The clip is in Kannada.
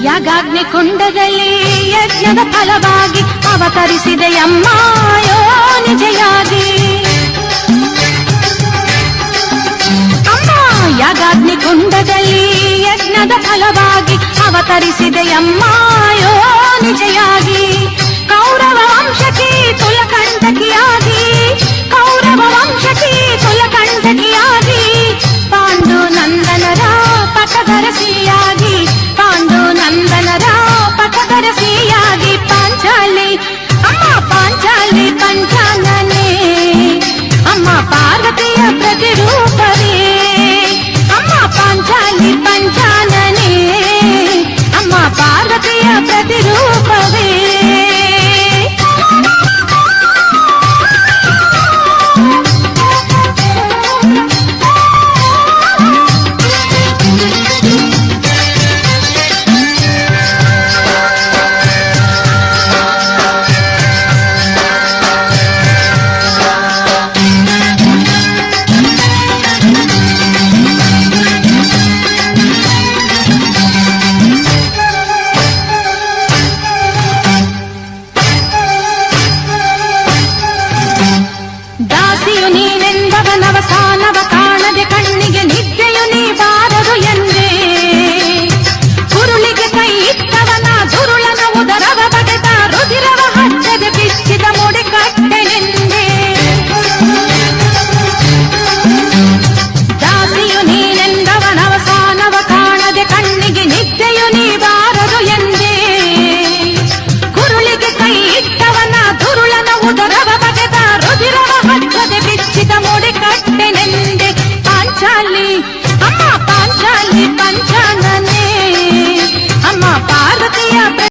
ಯಾಗಾಗ್ನಿಕುಂಡದಲ್ಲಿ ಯಜ್ಞದ ಫಲವಾಗಿ ಅವತರಿಸಿದೆಯಮ್ಮ ಯೋನಿಜೆಯಾಗಿ. ಅಮ್ಮ ಯಾಗಾಗ್ನಿಕುಂಡದಲ್ಲಿ ಯಜ್ಞದ ಫಲವಾಗಿ ಅವತರಿಸಿದೆಯಮ್ಮ ಯೋನಿಜೆಯಾಗಿ. ಕೌರವ ವಂಶಕ್ಕೆ ತುಲಕಂಟಕಿಯಾಗಿ, ಕೌರವ ವಂಶಕ್ಕೆ ತುಲಕಂಟಕಿಯಾಗಿ, ಪಾಂಡು ನಂದನರ ಪಟದರಸಿಯಾಗಿ, ಪಾಂಡು ನಂದನರ ಪಟದರಸಿಯಾಗಿ. ಪಾಂಚಾಲಿ ಅಮ್ಮ ಪಾಂಚಾಲಿ ಪಂಚಾನನೆ, ಅಮ್ಮ ಪಾರ್ವತಿಯ ಪ್ರತಿರೂಪವೇ. ಅಮ್ಮ ಪಾಂಚಾಲಿ ಪಂಚಾನನೆ, ಅಮ್ಮ ಪಾರ್ವತಿಯ ಪ್ರತಿರೂಪವೇ. ದಾಸಿಯು ನೀನೆಂದವನವಸಾನವ ಕಾಣದೆ ಕಣ್ಣಿಗೆ ನಿದ್ದೆ